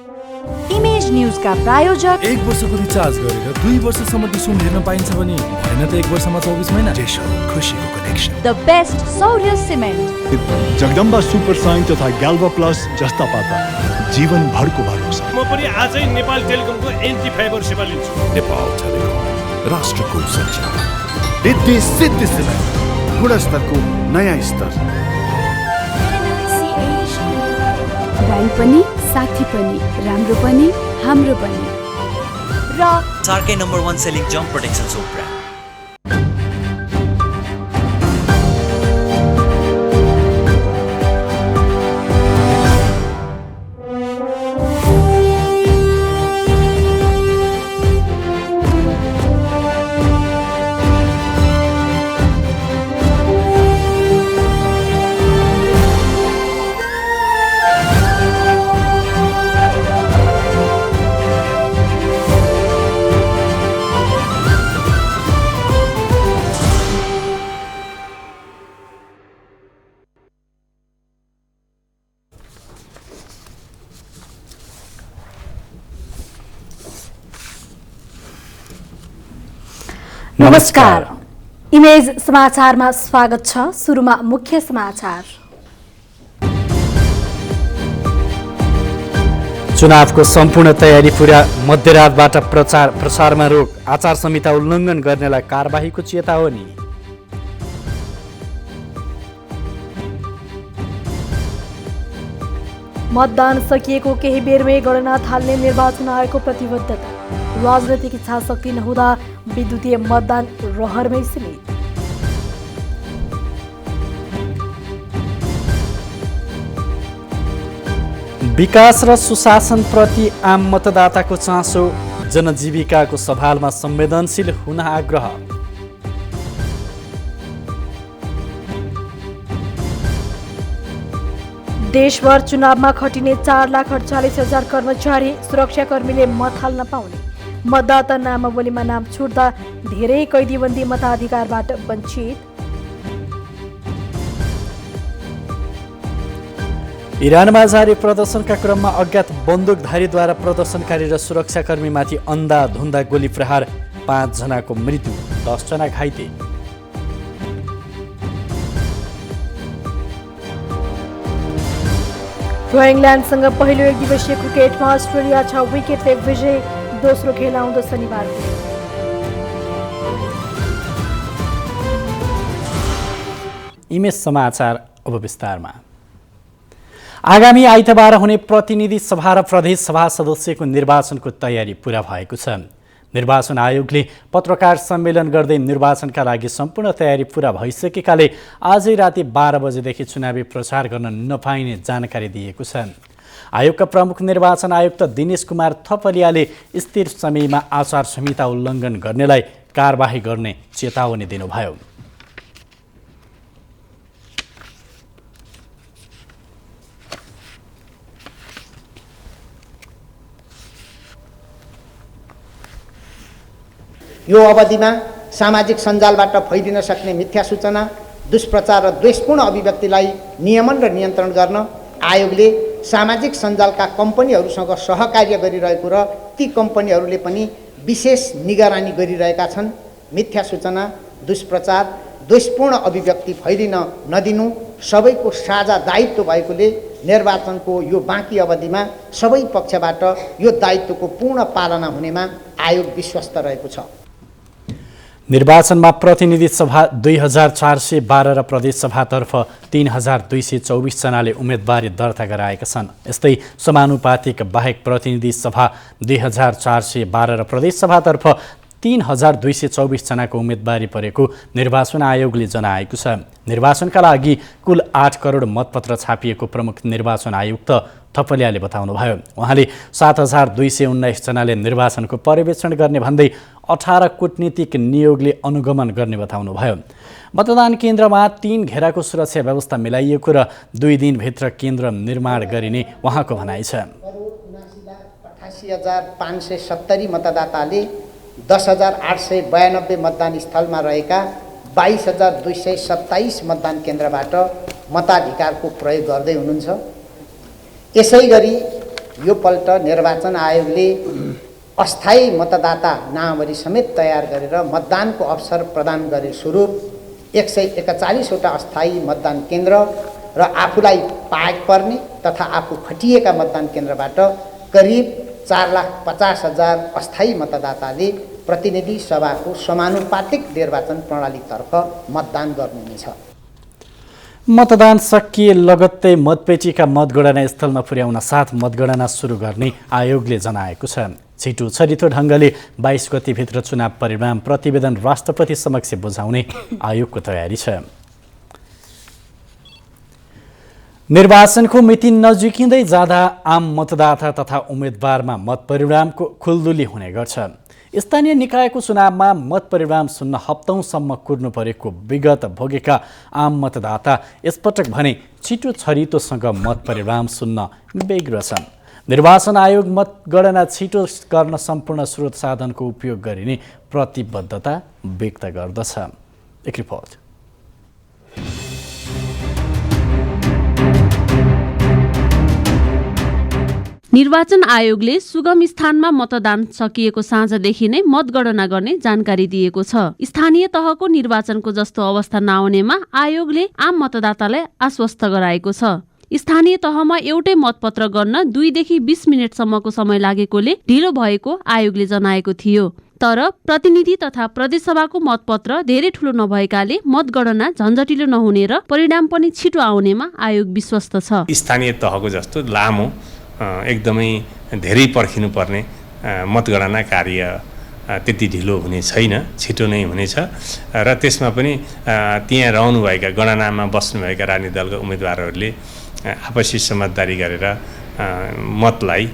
Image news का प्रायोजक 1 वर्षको रिचार्ज गरेर 2 वर्षसम्म डिस्काउन्ट हेर्न पाइन्छ भने भएन त 1 वर्षमा 24 महिना खुशीको कनेक्सन। द बेस्ट सौर्य सिमेन्ट, जगदम्बा सुपर साइन तथा ग्याल्भा प्लस जस्ता पाता जीवन भरको भरोसा। म पनि आजै नेपाल टेलिकमको एन्टी फाइबर सेवा लिन्छु। नेपाल टेलिकम, राष्ट्रको सञ्चार। रिद्धि सिद्धि सिमेन्ट, गुणस्तरको नयाँ स्तर। ब्रान्ड पनि साथी पनि राम्रो पनि हाम्रो पनि र SRK number 1 selling jump protection soap brand. नमस्कार, इमेज समाचारमा स्वागत छ। सुरुमा मुख्य समाचार। चुनावको सम्पूर्ण तयारी पूरा, मध्यरातबाट प्रसारमा रोक, आचार संहिता उल्लङ्घन गर्नेलाई कारबाहीको चेतावनी। मतदान सकिएको केही बेरमै गणना थाल्ने निर्वाचन आयोगको प्रतिबद्धता। राजनैतिक इच्छा शक्ति नहुँदा विद्युतीय मतदान रहरमै सीमित। विकास र सुशासनप्रति आम मतदाताको चासो, जनजीविकाको सवालमा संवेदनशील हुन आग्रह। देशभर चुनावमा खटिने 4,48,000 कर्मचारी, सुरक्षाकर्मीले मत हाल्न पाउने। मतदाता नामावलीमा नाम छुट्दा धेरै कैदीबन्दी मताधिकारबाट वञ्चित। इरानमा जारी प्रदर्शनका क्रममा अज्ञात बन्दुकधारीद्वारा प्रदर्शनकारी र सुरक्षाकर्मीमाथि अन्धाधुन्दा गोली प्रहार, 5 जनाको मृत्यु, 10 जना घाइते। र इङ्ल्यान्डसँग पहिलो एकदिवसीय क्रिकेटमा अस्ट्रेलिया 6 विकेटले विजय। दोस्रो खेल आउँदो शनिबार। इमेज समाचार अब विस्तारमा। आगामी आइतबार हुने प्रतिनिधि सभा र प्रदेश सभा सदस्यको निर्वाचनको तयारी पूरा भएको छ। निर्वाचन आयोगले पत्रकार सम्मेलन गर्दै निर्वाचनका लागि सम्पूर्ण तयारी पूरा भइसकेकाले आजै राति 12 बजेदेखि चुनावी प्रचार गर्न नपाइने जानकारी दिएको छ। आयोगका प्रमुख निर्वाचन आयुक्त दिनेश कुमार थपलियाले स्थिर समयमा आचार संहिता उल्लङ्घन गर्नेलाई कारबाही गर्ने चेतावनी दिनुभयो। यो अवधिमा सामाजिक सञ्जालबाट फैलिन सक्ने मिथ्या सूचना, दुष्प्रचार र द्वेषपूर्ण अभिव्यक्तिलाई नियमन र नियन्त्रण गर्न आयोगले सामाजिक सञ्जालका कम्पनीहरूसँग सहकार्य गरिरहेको र ती कम्पनीहरूले पनि विशेष निगरानी गरिरहेका छन्। मिथ्या सूचना, दुष्प्रचार, द्वेषपूर्ण अभिव्यक्ति फैलिन नदिनु सबैको साझा दायित्व भएकोले निर्वाचनको यो बाँकी अवधिमा सबै पक्षबाट यो दायित्वको पूर्ण पालना हुनेमा आयोग विश्वस्त रहेको छ। निर्वाचनमा प्रतिनिधि सभा 2412 र प्रदेश सभातर्फ 3224 जनाले उम्मेदवारी दर्ता गराएका छन्। यस्तै समानुपातिक बाहेक प्रतिनिधि सभा 2412 र प्रदेश सभातर्फ 3224 जनाको उम्मेदवारी परेको निर्वाचन आयोगले जनाएको छ। निर्वाचनका लागि कुल 8 करोड मतपत्र छापिएको प्रमुख निर्वाचन आयुक्त थपलियाले बताउनुभयो। उहाँले 7219 जनाले निर्वाचनको पर्यवेक्षण गर्ने भन्दै 18 कूटनीतिक नियोगले अनुगमन गर्ने बताउनुभयो। मतदान केन्द्रमा 3 घेराको सुरक्षा व्यवस्था मिलाइएको र 2 दिनभित्र केन्द्र निर्माण गरिने उहाँको भनाइ छ। 88,570 मतदाताले 10,892 मतदान स्थलमा रहेका 22,227 मतदान केन्द्रबाट मताधिकारको प्रयोग गर्दै हुनुहुन्छ। यसै गरी योपल्ट निर्वाचन आयोगले अस्थायी मतदाता नामावली समेत तयार गरेर मतदानको अवसर प्रदान गरे स्वरूप 141वटा अस्थायी मतदान केन्द्र र आफूलाई पाएक पर्ने तथा आफू खटिएका मतदान केन्द्रबाट करिब 4,50,000 अस्थायी मतदाताले प्रतिनिधि सभाको समानुपातिक निर्वाचन प्रणालीतर्फ मतदान गर्नुहुनेछ। मतदान सकिए लगत्तै मतपेटीका मतगणना स्थलमा पुर्याउन साथ मतगणना सुरु गर्ने आयोगले जनाएको छ। छिटो छरितो ढङ्गले 22 गतेभित्र चुनाव परिणाम प्रतिवेदन राष्ट्रपति समक्ष बुझाउने आयोगको तयारी छ। निर्वाचनको मिति नजिकिँदै जाँदा आम मतदाता तथा उम्मेदवारमा मत परिणामको खुल्दुली हुने गर्छ। स्थानीय निकायको चुनावमा मत परिणाम सुन्न हप्तौँसम्म कुर्नु परेको विगत भोगेका आम मतदाता यसपटक भने छिटो छरितोसँग मत परिणाम सुन्न बेग्र छन्। निर्वाचन आयोग मतगणना छिटो गर्न सम्पूर्ण स्रोत साधनको उपयोग गरिने प्रतिबद्धता व्यक्त गर्दछ। एक रिपोर्ट। निर्वाचन आयोगले सुगम स्थानमा मतदान सकिएको साँझदेखि नै मतगणना गर्ने जानकारी दिएको छ। स्थानीय तहको निर्वाचनको जस्तो अवस्था नआउनेमा आयोगले आम मतदातालाई आश्वस्त गराएको छ। स्थानीय तहमा एउटै मतपत्र गर्न 2 देखि 20 मिनेटसम्मको समय लागेकोले ढिलो भएको आयोगले जनाएको थियो। तर प्रतिनिधि तथा प्रदेशसभाको मतपत्र धेरै ठूलो नभएकाले मतगणना झन्झटिलो नहुने र परिणाम पनि छिटो आउनेमा आयोग विश्वस्त छ। स्थानीय तहको जस्तो लामो एकदमै धेरै पर्खिनुपर्ने मतगणना कार्य त्यति ढिलो हुने छैन, छिटो नै हुनेछ र त्यसमा पनि त्यहाँ रहनुभएका गणनामा बस्नुभएका राजनीतिक दलका उम्मेदवारहरूले आपसी समझदारी गरेर मतलाई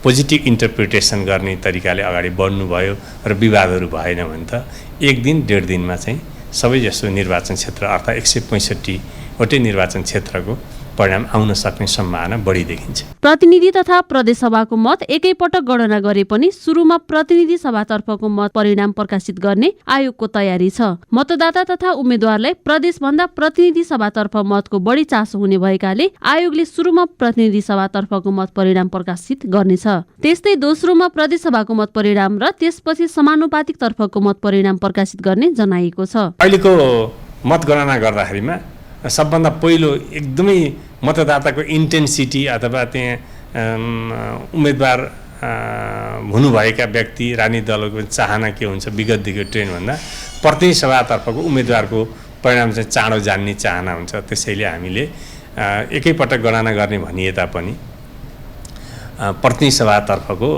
पोजिटिभ इन्टरप्रिटेसन गर्ने तरिकाले अगाडि बढ्नुभयो र विवादहरू भएन भने त 1 दिन 1.5 दिनमा चाहिँ सबै जस्तो निर्वाचन क्षेत्र अर्थात् 165वटै निर्वाचन क्षेत्रको परिणाम आउन सक्ने सम्भावना बढी देखिन्छ। प्रतिनिधि तथा प्रदेशसभाको मत एकैपटक गणना गरे पनि सुरुमा प्रतिनिधि सभातर्फको मत परिणाम प्रकाशित गर्ने आयोगको तयारी छ। मतदाता तथा उम्मेद्वारलाई प्रदेशभन्दा प्रतिनिधि सभातर्फ मतको बढी चासो हुने भएकाले आयोगले सुरुमा प्रतिनिधि सभातर्फको मत परिणाम प्रकाशित गर्नेछ। त्यस्तै दोस्रोमा प्रदेशसभाको मत परिणाम र त्यसपछि समानुपातिक तर्फको मत परिणाम प्रकाशित गर्ने जनाइएको छ। अहिलेको मतगणना गर्दाखेरिमा सबभन्दा पहिलो एकदमै मतदाताको इन्टेन्सिटी अथवा त्यहाँ उम्मेदवार हुनुभएका व्यक्ति राजनीतिक दलको चाहना के हुन्छ विगतदेखि ट्रेन्डभन्दा प्रतिनिधि सभातर्फको उम्मेदवारको परिणाम चाहिँ चाँडो जान्ने चाहना हुन्छ। त्यसैले हामीले एकैपटक गणना गर्ने भनिए तापनि प्रतिनिधि सभातर्फको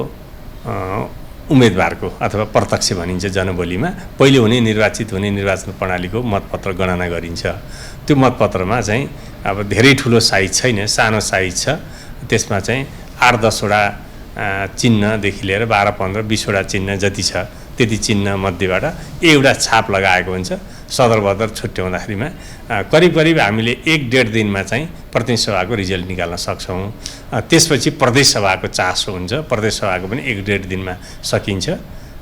उम्मेदवारको अथवा प्रत्यक्ष भनिन्छ जनबोलीमा पहिले हुने निर्वाचित हुने निर्वाचन प्रणालीको मतपत्र गणना गरिन्छ। त्यो मतपत्रमा चाहिँ अब धेरै ठुलो साइज छैन, सानो साइज छ। त्यसमा चाहिँ 8-10वटा चिन्हदेखि लिएर 12-15-20वटा चिन्ह जति छ त्यति चिन्ह मध्येबाट एउटा छाप लगाएको हुन्छ। सदरबदर छुट्याउँदाखेरिमा करिब हामीले 1-1.5 दिनमा चाहिँ प्रतिनिधि सभाको रिजल्ट निकाल्न सक्छौँ। त्यसपछि प्रदेश सभाको चासो हुन्छ, प्रदेश सभाको पनि 1-1.5 दिनमा सकिन्छ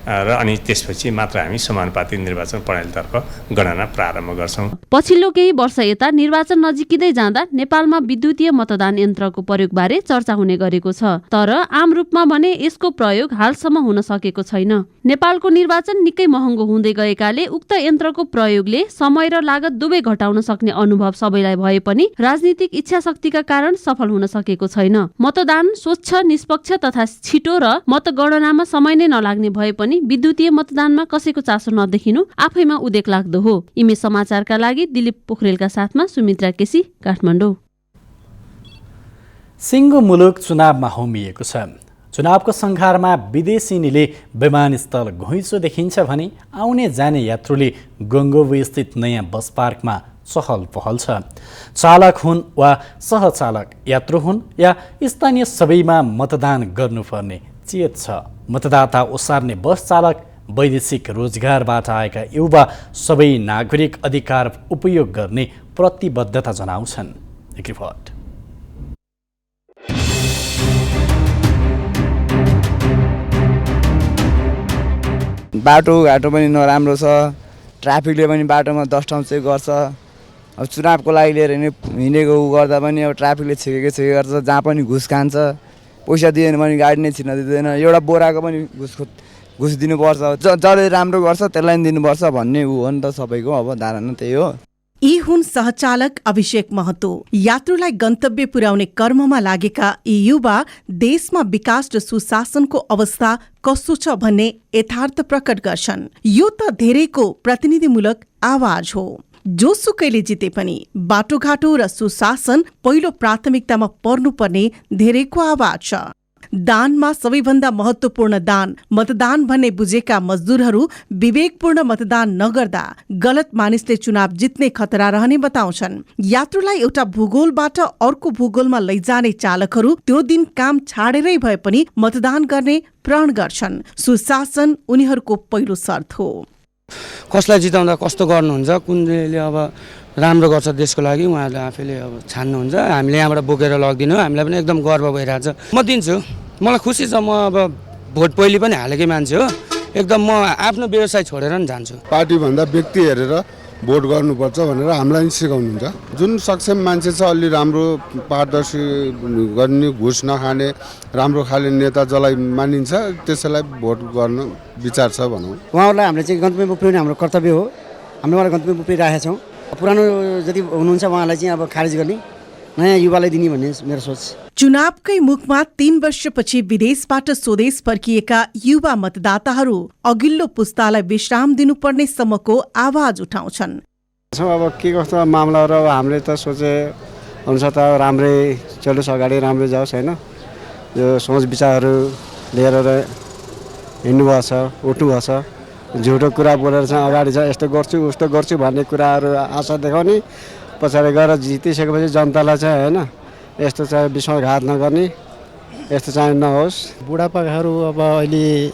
र अनि त्यसपछि मात्र हामी समानुपातिक निर्वाचन प्रणालीतर्फ गणना प्रारम्भ गर्छौँ। पछिल्लो केही वर्ष यता निर्वाचन नजिकिँदै जाँदा नेपालमा विद्युतीय मतदान यन्त्रको प्रयोगबारे चर्चा हुने गरेको छ। तर आम रूपमा भने यसको प्रयोग हालसम्म हुन सकेको छैन। नेपालको निर्वाचन निकै महँगो हुँदै गएकाले उक्त यन्त्रको प्रयोगले समय र लागत दुवै घटाउन सक्ने अनुभव सबैलाई भए पनि राजनीतिक इच्छा शक्तिका कारण सफल हुन सकेको छैन। मतदान स्वच्छ, निष्पक्ष तथा छिटो र मतगणनामा समय नै नलाग्ने भए पनि विद्युतीय मतदानमा कसैको चासो नदेखिनु आफैमा उदेक लाग्दो हो। इमे समाचारका लागि दिलीप पोखरेलका साथमा सुमित्रा केसी, काठमाडौँ। सिङ्गो मुलुक चुनावमा होमिएको छ। चुनावको सङ्घारमा विदेशिनीले विमानस्थल घुइँचो देखिन्छ भने आउने जाने यात्रुले गङ्गोबी स्थित नयाँ बस पार्कमा चहल पहल छ। चालक हुन् वा सहचालक, यात्रु हुन् या स्थानीय, सबैमा मतदान गर्नुपर्ने चेत छ। मतदाता ओसार्ने बस चालक, वैदेशिक रोजगारबाट आएका युवा सबै नागरिक अधिकार उपयोग गर्ने प्रतिबद्धता जनाउँछन्। एक रिपोर्ट। बाटोघाटो पनि नराम्रो छ, ट्राफिकले पनि बाटोमा 10 ठाउँ चेक गर्छ। अब चुनावको लागि लिएर हिँडेको गर्दा पनि अब ट्राफिकले छेकेको गर्छ, जहाँ पनि घुस खान्छ। पैसा दिएन भने गाडी नै छिर्न दिँदैन, एउटा बोराको पनि घुस दिनुपर्छ, जसले राम्रो गर्छ त्यसलाई पनि दिनुपर्छ भन्ने ऊ हो नि त सबैको अब धारणा त्यही हो। यी हुन् सहचालक अभिषेक महतो। यात्रुलाई गन्तव्य पुर्याउने कर्ममा लागेका यी युवा देशमा विकास र सुशासनको अवस्था कस्तो छ भन्ने यथार्थ प्रकट गर्छन्। यो त धेरैको प्रतिनिधिमूलक आवाज हो। जोसुकैले जिते पनि बाटोघाटो र सुशासन पहिलो प्राथमिकतामा पर्नुपर्ने धेरैको आवाज छ। दानमा सबैभन्दा महत्त्वपूर्ण दान मतदान भन्ने बुझेका मजदुरहरू विवेकपूर्ण मतदान नगर्दा गलत मानिसले चुनाव जित्ने खतरा रहने बताउँछन्। यात्रुलाई एउटा भूगोलबाट अर्को भूगोलमा लैजाने चालकहरू त्यो दिन काम छाडेरै भए पनि मतदान गर्ने प्रण गर्छन्। सुशासन उनीहरूको पहिलो शर्त हो। कसलाई जिताउँदा कस्तो गर्नुहुन्छ, कुनले अब राम्रो गर्छ देशको लागि उहाँहरूले आफैले अब छान्नुहुन्छ। हामीले यहाँबाट बोकेर लगिदिनु हामीलाई पनि एकदम गर्व भइरहेछ। म दिन्छु, मलाई खुसी छ। म अब भोट पहिले पनि हालेकै मान्छे हो, एकदम म आफ्नो व्यवसाय छोडेर नि जान्छु। पार्टीभन्दा व्यक्ति हेरेर भोट गर्नुपर्छ भनेर हामीलाई पनि सिकाउनुहुन्छ। जुन सक्षम मान्छे छ, अलि राम्रो पारदर्शी गर्ने, घुस नखाने, राम्रो खाले नेता जसलाई मानिन्छ त्यसैलाई भोट गर्न विचार छ भनौँ। उहाँहरूलाई हामीले चाहिँ गन्तव्यमा पुर्याउने हाम्रो कर्तव्य हो। हामीले उहाँलाई गन्तव्यमा पुर्याइरहेका छौँ। पुरानो जति हुनुहुन्छ उहाँलाई चाहिँ अब खारेज गर्ने, नयाँ युवालाई दिने भन्ने मेरो सोच। चुनावकै मुखमा 3 वर्षपछि विदेशबाट स्वदेश फर्किएका युवा मतदाताहरू अघिल्लो पुस्तालाई विश्राम दिनुपर्ने सम्मको आवाज उठाउँछन्। अब के कस्तो मामलाहरू अब हामीले त सोचे अनुसार त राम्रै चलोस्, अगाडि राम्रै जाओस् होइन। यो सोच विचारहरू लिएर हिँड्नुभएको छ, उठ्नुभएको छ। झुटो कुरा बोलेर चाहिँ अगाडि चाहिँ यस्तो गर्छु उस्तो गर्छु भन्ने कुराहरू आशा देखाउने, पछाडि गएर जितिसकेपछि जनतालाई चाहिँ होइन यस्तो चाहिँ विश्वासघात नगर्ने, यस्तो चाहिँ नहोस्। बुढापाकाहरू अब अहिले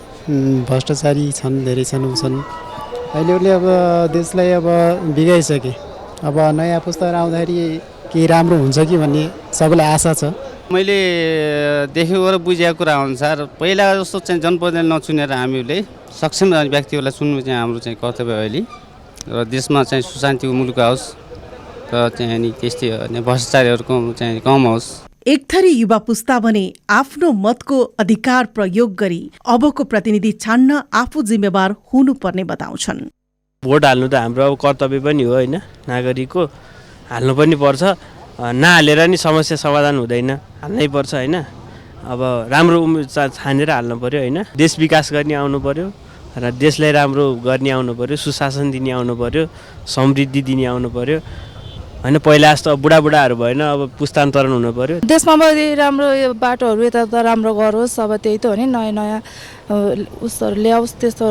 भ्रष्टाचारी छन्, धेरै छन् अहिलेहरूले अब देशलाई अब बिगाइसके। अब नयाँ पुस्ताहरू आउँदाखेरि केही राम्रो हुन्छ कि भन्ने सबैलाई आशा छ। मैले देखेको र बुझेको कुरा अनुसार पहिला जस्तो चाहिँ जनप्रतिनिधि नचुनेर हामीले सक्षम व्यक्तिहरूलाई चुन्नु चाहिँ हाम्रो चाहिँ कर्तव्य अहिले, र देशमा चाहिँ सुशान्तिको मुलुक आओस् र चाहिँ अनि त्यस्तै भ्रष्टाचारीहरूको चाहिँ कम होस्। एक थरी युवा पुस्ता भने आफ्नो मतको अधिकार प्रयोग गरी अबको प्रतिनिधि छान्न आफू जिम्मेवार हुनुपर्ने बताउँछन्। भोट हाल्नु त हाम्रो अब कर्तव्य पनि हो होइन, नागरिकको हाल्नु पनि पर्छ। नहालेर नि समस्या समाधान हुँदैन, हाल्नै पर्छ होइन। अब राम्रो छानेर हाल्नु पर्यो होइन। देश विकास गर्ने आउनु पर्यो र देशलाई राम्रो गर्ने आउनु पर्यो, सुशासन दिने आउनु पर्यो, समृद्धि दिने आउनु पर्यो होइन। पहिला जस्तो बुढाबुढाहरू भएन, अब पुस्तान्तरण हुनु पर्यो। देशमा अब राम्रो बाटोहरू यता राम्रो गरोस्, अब त्यही त हो नि। नयाँ नयाँ उसहरू ल्याओस्, त्यस्तो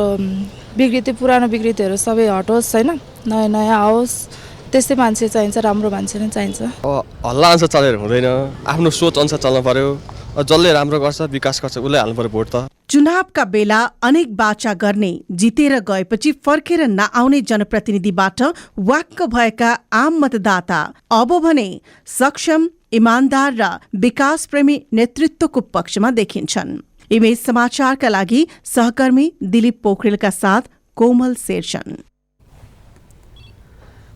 विकृति पुरानो विकृतिहरू सबै हटोस् होइन, नयाँ नयाँ आओस्। त्यस्तै मान्छे चाहिन्छ, राम्रो मान्छे नै चाहिन्छ। हल्ला अनुसार चलेर हुँदैन, आफ्नो सोच अनुसार चल्नु पर्यो। जसले राम्रो गर्छ विकास गर्छ उसले हाल्नु पर्यो भोट त। चुनावका बेला अनेक बाचा गर्ने, जितेर गएपछि फर्केर नआउने जनप्रतिनिधिबाट वाक्क भएका आम मतदाता अब भने सक्षम, इमानदार र विकास प्रेमी नेतृत्वको पक्षमा देखिन्छन्। इमेज समाचारका लागि सहकर्मी दिलीप पोखरेलका साथ कोमल शेरचन।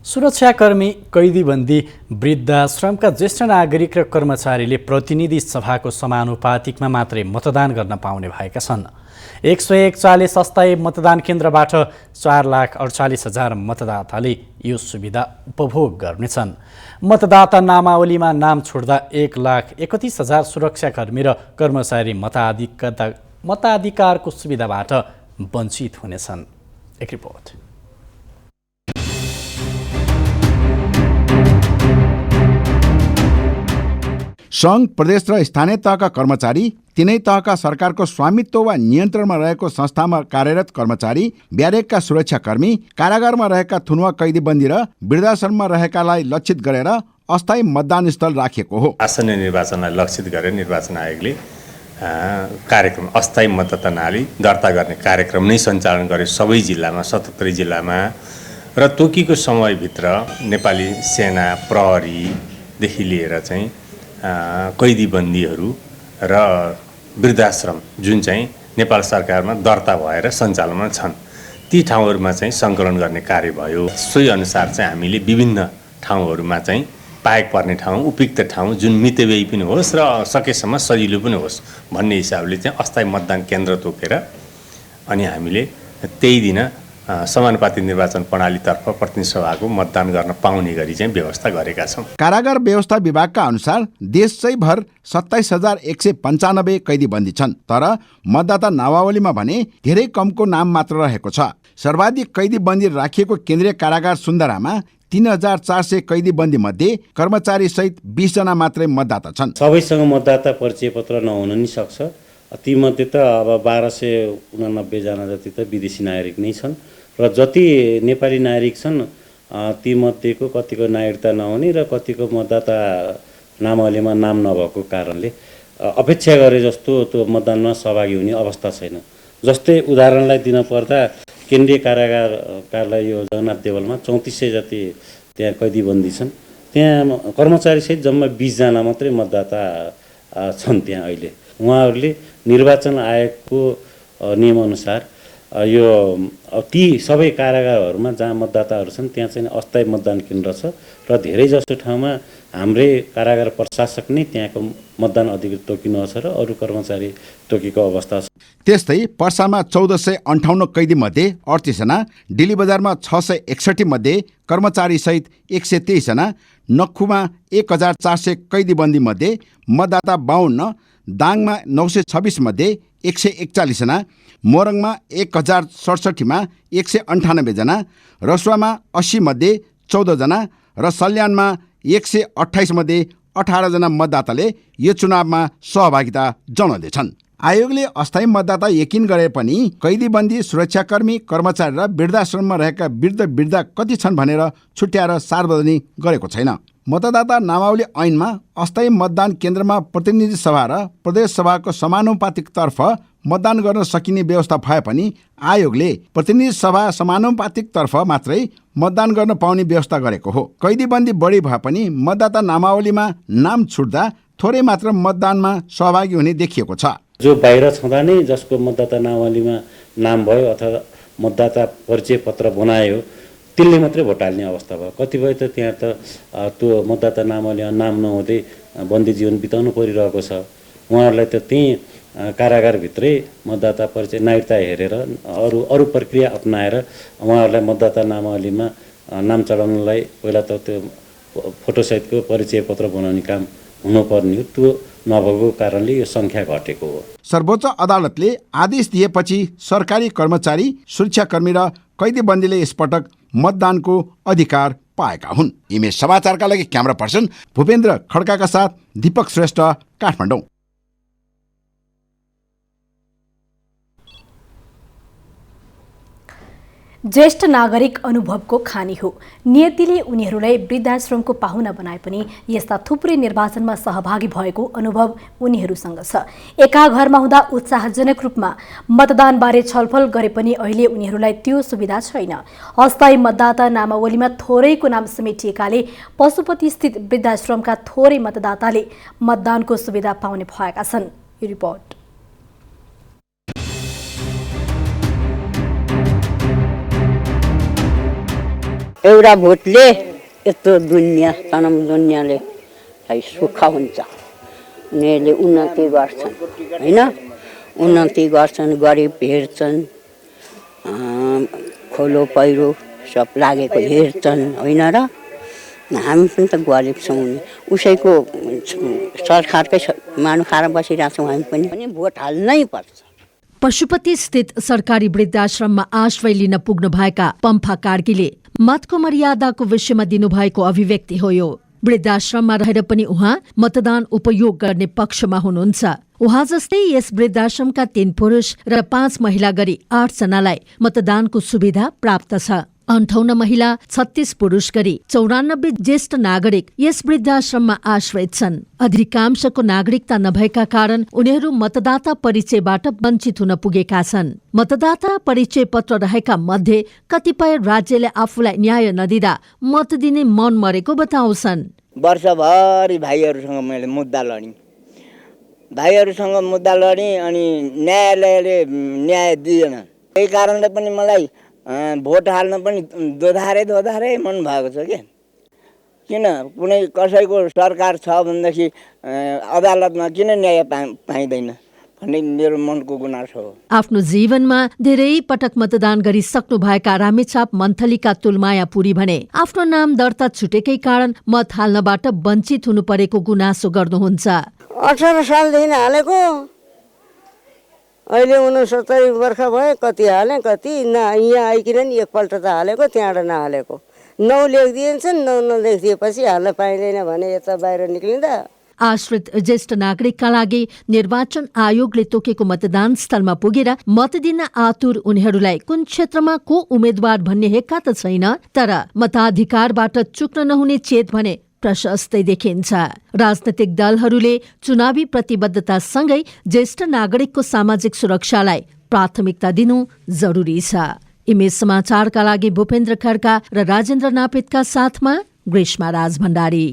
सुरक्षाकर्मी, कैदीबन्दी, वृद्धाश्रमका ज्येष्ठ नागरिक र कर्मचारीले प्रतिनिधि सभाको समानुपातिकमा मात्रै मतदान गर्न पाउने भएका छन्। 141 अस्थायी मतदान केन्द्रबाट 4,48,000 मतदाताले यो सुविधा उपभोग गर्नेछन्। मतदाता नामावलीमा नाम छोड्दा 1,31,000 सुरक्षाकर्मी र कर्मचारी मताधिकारको सुविधाबाट वञ्चित हुनेछन्। एक रिपोर्ट। सङ्घ, प्रदेश र स्थानीय तहका कर्मचारी, तिनै तहका सरकारको स्वामित्व वा नियन्त्रणमा रहेको संस्थामा कार्यरत कर्मचारी, ब्यारेकका सुरक्षाकर्मी, कारागारमा रहेका थुनुवा कैदीबन्दी र वृद्धाश्रममा रहेकालाई लक्षित गरेर अस्थायी मतदान स्थल राखिएको हो। आसन्न निर्वाचनलाई लक्षित गरेर निर्वाचन आयोगले कार्यक्रम अस्थायी मतदानाली दर्ता गर्ने कार्यक्रम नै सञ्चालन गर्यो सबै जिल्लामा, 77 जिल्लामा। र तोकिएको समयभित्र नेपाली सेना, प्रहरीदेखि लिएर चाहिँ कैदीबन्दीहरू र वृद्धाश्रम जुन चाहिँ नेपाल सरकारमा दर्ता भएर सञ्चालनमा छन् ती ठाउँहरूमा चाहिँ सङ्कलन गर्ने कार्य भयो। सोही अनुसार चाहिँ हामीले विभिन्न ठाउँहरूमा चाहिँ पाएक पर्ने ठाउँ उपयुक्त ठाउँ जुन मितव्ययी पनि होस् र सकेसम्म सजिलो पनि होस् भन्ने हिसाबले चाहिँ अस्थायी मतदान केन्द्र तोकेर अनि हामीले त्यही दिन समानुपातिक निर्वाचन प्रणालीतर्फ प्रतिनिधि सभाको मतदान गर्न पाउने गरी चाहिँ व्यवस्था गरेका छौँ। कारागार व्यवस्था विभागका अनुसार देशैभर 27,195 कैदीबन्दी छन्, तर मतदाता नामावलीमा भने धेरै कमको नाम मात्र रहेको छ। सर्वाधिक कैदीबन्दी राखिएको केन्द्रीय कारागार सुन्दरामा 3,400 कैदीबन्दी मध्ये कर्मचारी सहित 20 जना मात्रै मतदाता छन्। सबैसँग मतदाता परिचय पत्र नहुन नि सक्छ। तीमध्ये त अब 1289 जना जति त विदेशी नागरिक नै छन् र जति नेपाली नागरिक छन् तीमध्येको कतिको नागरिकता नहुने र कतिको मतदाता नामावलीमा नाम नभएको कारणले अपेक्षा गरे जस्तो त्यो मतदानमा सहभागी हुने अवस्था छैन। जस्तै उदाहरणलाई दिन पर्दा केन्द्रीय कारागारका यो जगन्नाथ देवलमा 3400 जति त्यहाँ कैदीबन्दी छन्। त्यहाँ कर्मचारी सहित जम्मा 20 जना मात्रै मतदाता छन्। त्यहाँ अहिले उहाँहरूले निर्वाचन आयोगको नियमअनुसार यो ती सबै कारागारहरूमा जहाँ मतदाताहरू छन् त्यहाँ चाहिँ अस्थायी मतदान केन्द्र छ र धेरै जसो ठाउँमा हाम्रै कारागार प्रशासक नै त्यहाँको मतदान अधिकृत तोकिनु छ र अरू कर्मचारी तोकेको अवस्था छ। त्यस्तै पर्सामा 1458 कैदी मध्ये 38 जना, डिली बजारमा 661 मध्ये कर्मचारी सहित 123 जना, नक्खुमा 1400 कैदीबन्दी मध्ये मतदाता 52, दाङमा 926 मध्ये 141 जना, मोरङमा 1067 मा 198 जना, रसुवामा 80 मध्ये 14 जना र सल्यानमा 128 मध्ये 18 जना मतदाताले यो चुनावमा सहभागिता जनाउँदैछन्। आयोगले अस्थायी मतदाता यकिन गरे पनि कैदीबन्दी, सुरक्षाकर्मी, कर्मचारी र वृद्धाश्रममा रहेका वृद्ध कति छन् भनेर छुट्याएर सार्वजनिक गरेको छैन। मतदाता नामावली ऐनमा अस्थायी मतदान केन्द्रमा प्रतिनिधि सभा र प्रदेश सभाको समानुपातिकतर्फ मतदान गर्न सकिने व्यवस्था भए पनि आयोगले प्रतिनिधि सभा समानुपातिकतर्फ मात्रै मतदान गर्न पाउने व्यवस्था गरेको हो। कैदीबन्दी बढी भए पनि मतदाता नामावलीमा नाम छुट्दा थोरै मात्र मतदानमा सहभागी हुने देखिएको छ। जो बाहिर छँदा नै जसको मतदाता नामावलीमा नाम भयो अथवा मतदाता परिचय पत्र बनायो त्यसले मात्रै भोट हाल्ने अवस्था भयो। कतिपय त त्यहाँ त त्यो मतदाता नामावलीमा नाम नहुँदै बन्दी जीवन बिताउनु परिरहेको छ। उहाँहरूलाई त त्यहीँ कारागारभित्रै मतदाता परिचय नागरिकता हेरेर अरू प्रक्रिया अपनाएर उहाँहरूलाई मतदाता नामावलीमा नाम चढाउनलाई पहिला त त्यो फोटोसहितको परिचय पत्र बनाउने काम हुनुपर्ने हो। त्यो नभएको कारणले यो सङ्ख्या घटेको हो। सर्वोच्च अदालतले आदेश दिएपछि सरकारी कर्मचारी, सुरक्षाकर्मी र कैदीबन्दीले यसपटक मतदानको अधिकार पाएका हुन्। इमेज समाचारका लागि क्यामेरा पर्सन भूपेन्द्र खड्काका साथ दीपक श्रेष्ठ, काठमाडौँ। ज्येष्ठ नागरिक अनुभवको खानी हो। नियतिले उनीहरूलाई वृद्धाश्रमको पाहुना बनाए पनि यस्ता थुप्रै निर्वाचनमा सहभागी भएको अनुभव उनीहरूसँग छ। एका घरमा हुँदा उत्साहजनक रूपमा मतदानबारे छलफल गरे पनि अहिले उनीहरूलाई त्यो सुविधा छैन। अस्थायी मतदाता नामावलीमा थोरैको नाम समेटिएकाले पशुपतिस्थित वृद्धाश्रमका थोरै मतदाताले मतदानको सुविधा पाउने भएका छन्। यो रिपोर्ट। एउटा भोटले यस्तो दुनियाँ तनम दुनियाँले सुख हुन्छ। उनीहरूले उन्नति गर्छन् होइन, उन्नति गर्छन्, गरिब हेर्छन्, खोलो पहिरो सब लागेको हेर्छन् होइन र हामी पनि त गरिब छौँ। उसैको सरकारकै मानु खाएर बसिरहेको छौँ हामी पनि भोट हाल्नै पर्छ। पशुपति स्थित सरकारी वृद्धाश्रममा आश्रय लिन पुग्नु भएका पम्फा कार्कीले मतको मर्यादाको विषयमा दिनुभएको अभिव्यक्ति हो यो। वृद्धाश्रममा रहेर पनि उहाँ मतदान उपयोग गर्ने पक्षमा हुनुहुन्छ। उहाँ जस्तै यस वृद्धाश्रमका 3 पुरुष र 5 महिला गरी 8 जनालाई मतदानको सुविधा प्राप्त छ। 58 महिला, 36 पुरुष गरी 94 ज्येष्ठ नागरिक यस वृद्धाश्रममा आश्रयित छन्। अधिकांशको नागरिकता नभएका कारण उनीहरू मतदाता परिचयबाट वञ्चित हुन पुगेका छन्। मतदाता परिचय पत्र रहेका मध्ये कतिपय राज्यले आफूलाई न्याय नदिँदा मत दिने मन मरेको बताउँछन्। वर्षभरि भाइहरूसँग मैले मुद्दा लडेँ, अनि न्यायालयले न्याय दिएन। त्यही कारणले पनि मलाई भोट हाल्न पनि दोधारे मन भएको छ क्या। किन कुनै कसैको सरकार छ भनेदेखि अदालतमा किन न्याय पाइँदैन भन्ने मेरो मनको गुनासो हो। आफ्नो जीवनमा धेरै पटक मतदान गरिसक्नु भएका रामेछाप मन्थलीका तुलमाया पुरी भने आफ्नो नाम दर्ता छुटेकै कारण मत हाल्नबाट वञ्चित हुनु परेको गुनासो गर्नुहुन्छ। 18 सालदेखि हालेको, अहिले 69 वर्ष भयो, कति हालेँ कति यहाँ आइकन नि एकपल्ट त हालेको, त्यहाँबाट नहालेको। 9 लेखिदिन्छन्, 9 नलेखिदिएपछि हाल्न पाइँदैन भने यता बाहिर निक्लिँदा। आश्रित ज्येष्ठ नागरिकका लागि निर्वाचन आयोगले तोकेको मतदान स्थलमा पुगेर मत दिन आतुर उनीहरूलाई कुन क्षेत्रमा को उम्मेद्वार भन्ने हेक्का त छैन, तर मताधिकारबाट चुक्न नहुने चेत भने प्रशस्तै देखिन्छ। राजनैतिक दलहरूले चुनावी प्रतिबद्धतासँगै ज्येष्ठ नागरिकको सामाजिक सुरक्षालाई प्राथमिकता दिनु जरुरी छ। इमेज समाचारका लागि भूपेन्द्र खड्का र राजेन्द्र नापेतका साथमा ग्रीष्मा राज भण्डारी।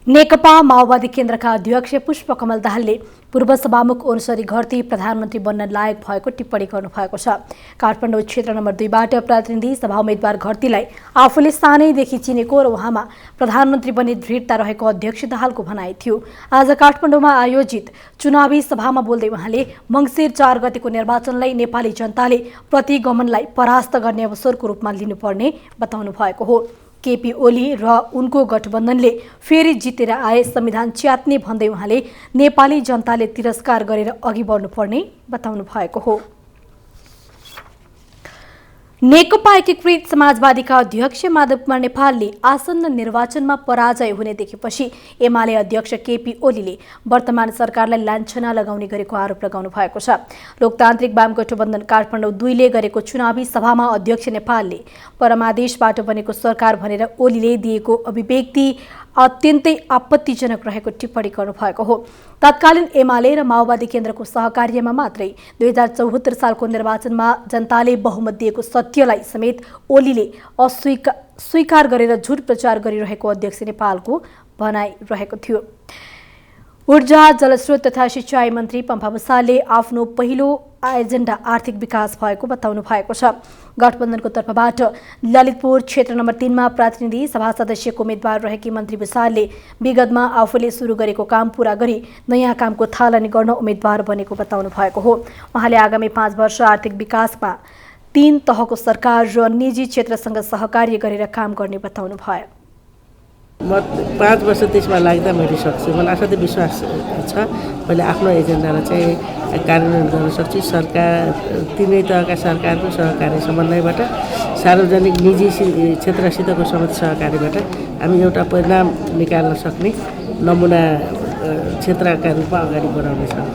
नेकपा माओवादी केन्द्रका अध्यक्ष पुष्पकमल दाहालले पूर्व सभामुख ओरसरी घरती प्रधानमन्त्री बन्न लायक भएको टिप्पणी गर्नुभएको छ। काठमाडौँ क्षेत्र नम्बर 2 बाट प्रतिनिधि सभा उम्मेद्वार घरतीलाई आफूले सानैदेखि चिनेको र उहाँमा प्रधानमन्त्री बन्ने दृढता रहेको अध्यक्ष दाहालको भनाइ थियो। आज काठमाडौँमा आयोजित चुनावी सभामा बोल्दै उहाँले मङ्सिर 4 गतेको निर्वाचनलाई नेपाली जनताले प्रतिगमनलाई परास्त गर्ने अवसरको रूपमा लिनुपर्ने बताउनु भएको हो। केपी ओली र उनको गठबन्धनले फेरि जितेर आए संविधान च्यात्ने भन्दै उहाँले नेपाली जनताले तिरस्कार गरेर अघि बढ्नुपर्ने बताउनु भएको हो। नेकपा एकीकृत समाजवादीका अध्यक्ष माधव कुमार नेपालले आसन्न निर्वाचनमा पराजय हुने देखेपछि एमाले अध्यक्ष केपी ओलीले वर्तमान सरकारलाई लाञ्छना लगाउने गरेको आरोप लगाउनु भएको छ। लोकतान्त्रिक वाम गठबन्धन काठमाडौँ 2 ले गरेको चुनावी सभामा अध्यक्ष नेपालले परमादेशबाट बनेको सरकार भनेर ओलीले दिएको अभिव्यक्ति अत्यन्तै आपत्तिजनक रहेको टिप्पणी गर्नुभएको हो। तत्कालीन एमाले र माओवादी केन्द्रको सहकार्यमा मात्रै 2074 सालको निर्वाचनमा जनताले बहुमत दिएको सत्यलाई समेत ओलीले स्वीकार गरेर झुट प्रचार गरिरहेको अध्यक्ष नेपालको भनाइ रहेको थियो। ऊर्जा जलस्रोत तथा सिंचाई मन्त्री पम्फा भूषालले आफ्नो पहिलो एजेन्डा आर्थिक विकास भएको बताउनु भएको छ। गठबन्धनको तर्फबाट ललितपुर क्षेत्र नम्बर 3 मा प्रतिनिधि सभा सदस्यको उम्मेद्वार रहेकी मन्त्री भूषालले विगतमा आफूले सुरु गरेको काम पूरा गरी नयाँ कामको थालनी गर्न उम्मेद्वार बनेको बताउनु भएको हो। उहाँले आगामी 5 वर्ष आर्थिक विकासमा 3 तहको सरकार र निजी क्षेत्रसँग सहकार्य गरेर काम गर्ने बताउनु भयो। म 5 वर्ष त्यसमा लाग्दा मैले सक्छु, मलाई असाध्यै विश्वास छ। मैले आफ्नो एजेन्डालाई चाहिँ कार्यान्वयन गर्न सक्छु। सरकार 3 तहका सरकारको सहकारी समन्वयबाट सार्वजनिक निजी क्षेत्रसितको समेत सहकारीबाट हामी एउटा परिणाम निकाल्न सक्ने नमुना क्षेत्रका रूपमा अगाडि बढाउनेछौँ।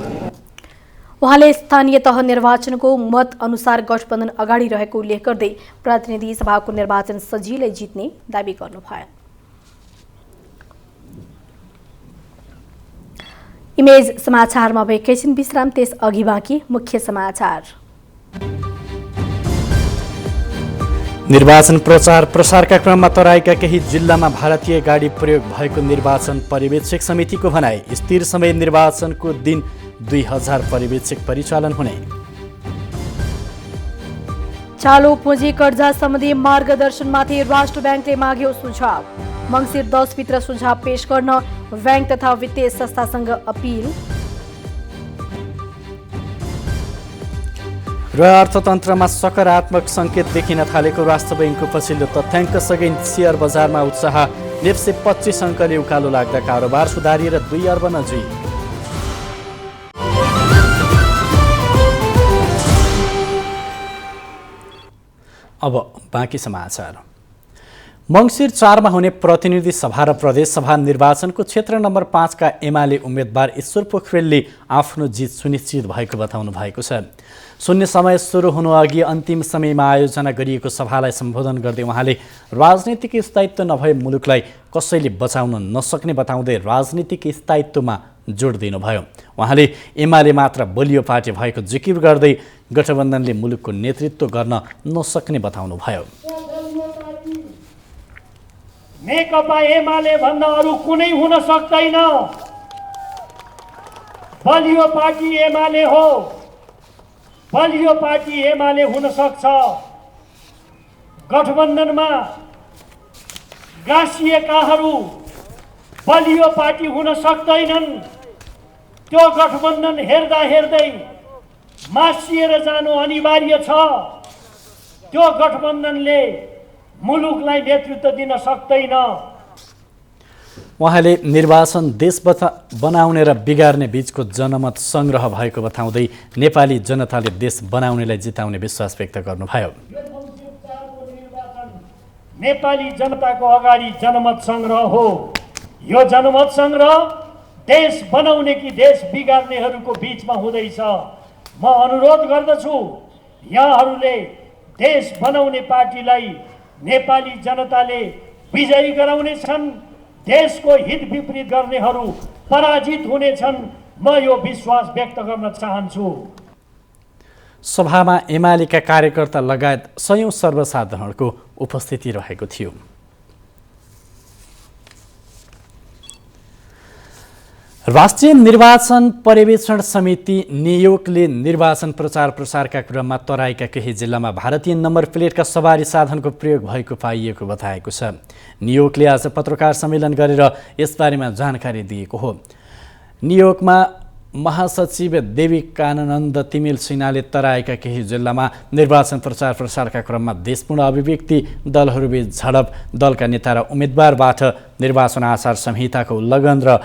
उहाँले स्थानीय तह निर्वाचनको मत अनुसार गठबन्धन अगाडि रहेको उल्लेख गर्दै प्रतिनिधि सभाको निर्वाचन सजिलै जित्ने दावी गर्नुभयो। इमेज समाचारमा अब एकैछिन विश्राम, त्यस अघि बाँकी मुख्य समाचार। निर्वाचन प्रचार प्रसारका क्रममा तराईका केही जिल्लामा भारतीय गाडी प्रयोग भएको निर्वाचन पर्यवेक्षक समितिको भनाई। स्थिर समय निर्वाचनको दिन 2000 पर्यवेक्षक परिचालन हुने। चालु पुँजी कर्जा सम्बन्धी मार्गदर्शनमाथि राष्ट्र ब्याङ्कले माग्यो सुझाव। मङ्सिर 10 भित्र सुझाव पेश गर्न ब्याङ्क तथा वित्तीय संस्थासँग अपील। र अर्थतन्त्रमा सकारात्मक सङ्केत देखिन थालेको राष्ट्र ब्याङ्कको पछिल्लो तथ्याङ्कसँगै सेयर बजारमा उत्साह। नेप्से 25 अङ्कले उकालो लाग्दा कारोबार सुधारिएर 2 अर्ब नजिक। अब बाँकी समाचार। मङ्सिर 4 मा हुने प्रतिनिधि सभा र प्रदेश सभा निर्वाचनको क्षेत्र नम्बर 5 का एमाले उम्मेद्वार ईश्वर पोखरेलले आफ्नो जित सुनिश्चित भएको बताउनु भएको छ। शून्य समय सुरु हुनु अघि अन्तिम समयमा आयोजना गरिएको सभालाई सम्बोधन गर्दै उहाँले राजनीतिक स्थायित्व नभए मुलुकलाई कसैले बचाउन नसक्ने बताउँदै राजनीतिक स्थायित्वमा जोड दिनुभयो। उहाँले एमाले मात्र बलियो पार्टी भएको जिकिर गर्दै गठबन्धनले मुलुकको नेतृत्व गर्न नसक्ने बताउनुभयो। नेकपा एमाले भन्दा अरू कुनै हुन सक्दैन। बलियो पार्टी एमाले हो, बलियो पार्टी एमाले हुन सक्छ। गठबन्धनमा गाँसिएकाहरू बलियो पार्टी हुन सक्दैनन्। त्यो गठबन्धन हेर्दा हेर्दै मासिएर जानु अनिवार्य छ। त्यो गठबन्धनले मुलुकलाई नेतृत्व दिन सक्दैन। उहाँले निर्वाचन देश बनाउने र बिगार्ने बीचको जनमत संग्रह भएको बताउँदै नेपाली जनताले देश बनाउनेलाई जिताउने विश्वास व्यक्त गर्नुभयो। नेपाली जनताको अगाडि जनमत संग्रह हो। यो जनमत संग्रह देश बनाउने कि देश बिगार्नेहरूको बीचमा हुँदैछ। म अनुरोध गर्दछु यहाँहरूले देश बनाउने पार्टीलाई नेपाली जनताले विजयी गराउनेछन्। देशको हित विपरीत गर्नेहरू पराजित हुनेछन्। म यो विश्वास व्यक्त गर्न चाहन्छु। सभामा एमालेका कार्यकर्ता लगायत सयौं सर्वसाधारणको उपस्थिति रहेको थियो। राष्ट्रिय निर्वाचन पर्यवेक्षण समिति नियोगले निर्वाचन प्रचार प्रसारका क्रममा तराईका केही जिल्लामा भारतीय नम्बर प्लेटका सवारी साधनको प्रयोग भएको पाइएको बताएको छ। नियोगले आज पत्रकार सम्मेलन गरेर यसबारेमा जानकारी दिएको हो। नियोगमा महासचिव देवी कानन्द तिमिल सिन्हाले तराईका केही जिल्लामा निर्वाचन प्रचार प्रसारका क्रममा देशपूर्ण अभिव्यक्ति, दलहरूबीच झडप, दलका नेता र उम्मेद्वारबाट निर्वाचन आचार संहिताको उल्लङ्घन र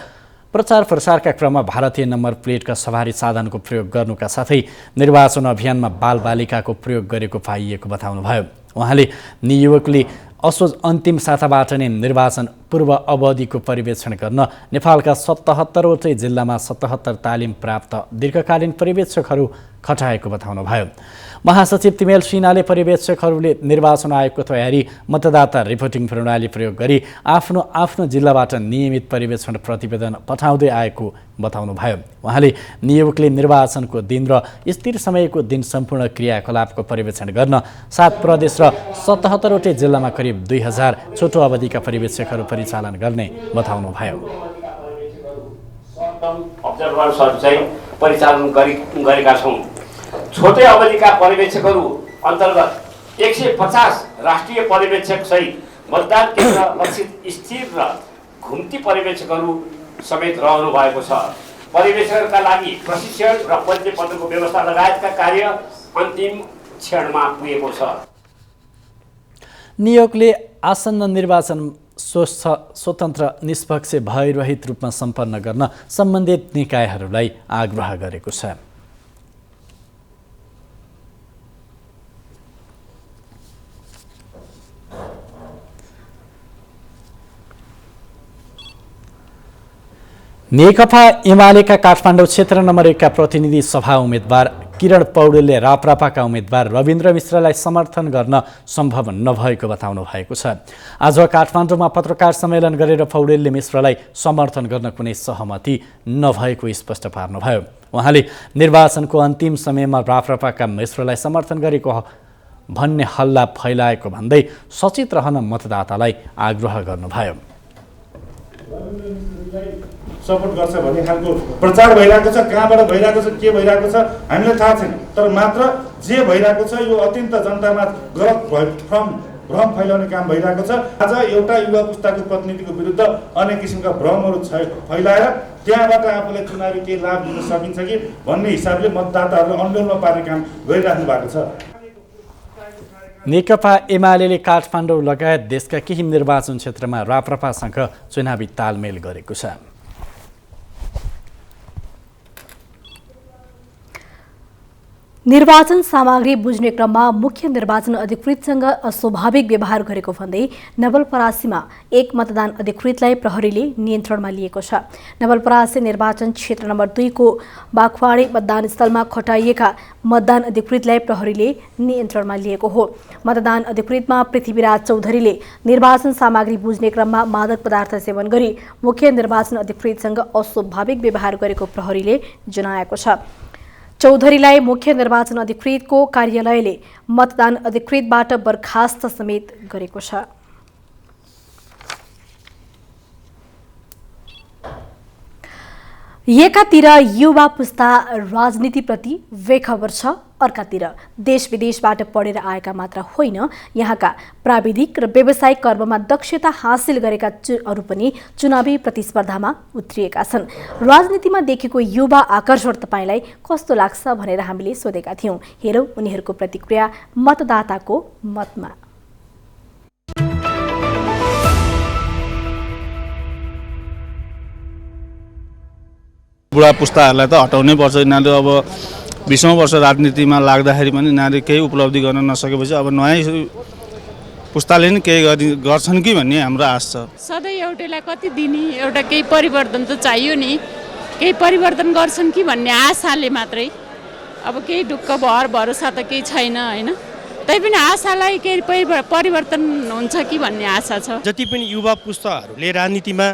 प्रचार प्रसारका क्रममा भारतीय नम्बर प्लेटका सवारी साधनको प्रयोग गर्नुका साथै निर्वाचन अभियानमा बालबालिकाको प्रयोग गरेको पाइएको बताउनुभयो। उहाँले नियोगले असोज अन्तिम साताबाट नै निर्वाचन पूर्व अवधिको पर्यवेक्षण गर्न नेपालका 77वटै जिल्लामा 77 तालिम प्राप्त दीर्घकालीन पर्यवेक्षकहरू खटाएको बताउनुभयो। महासचिव तिमेल सिन्हाले पर्यवेक्षकहरूले निर्वाचन आयोगको तयारी, मतदाता रिपोर्टिङ प्रणाली प्रयोग गरी आफ्नो जिल्लाबाट नियमित पर्यवेक्षण प्रतिवेदन पठाउँदै आएको बताउनुभयो। उहाँले नियोगले निर्वाचनको दिन र स्थिर समयको दिन सम्पूर्ण क्रियाकलापको पर्यवेक्षण गर्न 7 प्रदेश र 77वटै जिल्लामा करिब 2000 छोटो अवधिका पर्यवेक्षकहरू परिचालन गर्ने बताउनुभयो। अब्जर्भर्सहरू चाहिँ परिचालन गरेका छौँ। छोटै अवधिका पर्यवेक्षकहरू अन्तर्गत 150 राष्ट्रिय पर्यवेक्षक सहित मतदान केन्द्र लक्षित स्थिर र घुम्ती पर्यवेक्षकहरू समेत रहनु भएको छ। पर्यवेक्षकका लागि प्रशिक्षण र परिचय पत्रको व्यवस्था लगायतका कार्य अन्तिम क्षणमा पुगेको छ। नियोगले आसन्न निर्वाचन स्वतन्त्र, निष्पक्ष, भयरहित रूपमा सम्पन्न गर्न सम्बन्धित निकायहरूलाई आग्रह गरेको छ। नेकपा एमालेका काठमाडौँ क्षेत्र नम्बर 1 का प्रतिनिधि सभा उम्मेद्वार किरण पौडेलले राप्रपाका उम्मेद्वार रविन्द्र मिश्रलाई समर्थन गर्न सम्भव नभएको बताउनु भएको छ। आज काठमाडौँमा पत्रकार सम्मेलन गरेर पौडेलले मिश्रलाई समर्थन गर्न कुनै सहमति नभएको स्पष्ट पार्नुभयो। उहाँले निर्वाचनको अन्तिम समयमा राप्रपाका मिश्रलाई समर्थन गरेको भन्ने हल्ला फैलाएको भन्दै सचेत रहन मतदातालाई आग्रह गर्नुभयो। सपोर्ट गर्छ भन्ने खालको प्रचार भइरहेको छ। कहाँबाट भइरहेको छ, के भइरहेको छ हामीलाई थाहा छैन। तर मात्र जे भइरहेको छ यो अत्यन्त जनतामा गलत भ्रम फैलाउने काम भइरहेको छ। आज एउटा युवा पुस्ताको प्रतिनिधिको विरुद्ध अनेक किसिमका भ्रमहरू फैलाएर त्यहाँबाट आफूलाई चुनावी केही लाभ दिन सकिन्छ कि भन्ने हिसाबले मतदाताहरूलाई अन्यलमा पार्ने काम गरिराख्नु भएको छ। नेकपा एमालेले काठमाडौँ लगायत देशका केही निर्वाचन क्षेत्रमा राप्रपासँग चुनावी तालमेल गरेको छ। निर्वाचन सामग्री बुझ्ने क्रममा मुख्य निर्वाचन अधिकृतसँग अस्वाभाविक व्यवहार गरेको भन्दै नवलपरासीमा एक मतदान अधिकृतलाई प्रहरीले नियन्त्रणमा लिएको छ। नवलपरासी निर्वाचन क्षेत्र नम्बर 2 को बाखवाडी मतदान स्थलमा खटाइएका मतदान अधिकृतलाई प्रहरीले नियन्त्रणमा लिएको हो। मतदान अधिकृतमा पृथ्वीराज चौधरीले निर्वाचन सामग्री बुझ्ने क्रममा मादक पदार्थ सेवन गरी मुख्य निर्वाचन अधिकृतसँग अस्वाभाविक व्यवहार गरेको प्रहरीले जनाएको छ। चौधरीलाई मुख्य निर्वाचन अधिकृतको कार्यालयले मतदान अधिकृतबाट बर्खास्त समेत गरेको छ। एकातिर युवा पुस्ता राजनीतिप्रति बेखबर छ, अर्कातिर देश विदेशबाट पढेर आएका मात्र होइन, यहाँका प्राविधिक र व्यावसायिक कर्ममा दक्षता हासिल गरेका अरू पनि चुनावी प्रतिस्पर्धामा उत्रिएका छन्। राजनीतिमा देखेको युवा आकर्षण तपाईलाई कस्तो लाग्छ भनेर हामीले सोधेका थियौं। हेरौं उनीहरूको प्रतिक्रिया मतदाताको मतमा। बुढा पुस्ताहरूलाई त हटाउनै पर्छ। यिनीहरू अब 20औं वर्ष राजनीतिमा लाग्दाखेरि पनि यिनीहरूले केही उपलब्धि गर्न नसकेपछि अब नयाँ पुस्ताले नि केही गर्छन् कि भन्ने हाम्रो आश छ। सधैँ एउटैलाई कति दिने, एउटा केही परिवर्तन त चाहियो नि, केही परिवर्तन गर्छन् कि भन्ने आशाले मात्रै। अब केही ढुक्क भर भरोसा त केही छैन होइन, तैपनि आशालाई केही परिवर्तन हुन्छ कि भन्ने आशा छ। जति पनि युवा पुस्ताहरूले राजनीतिमा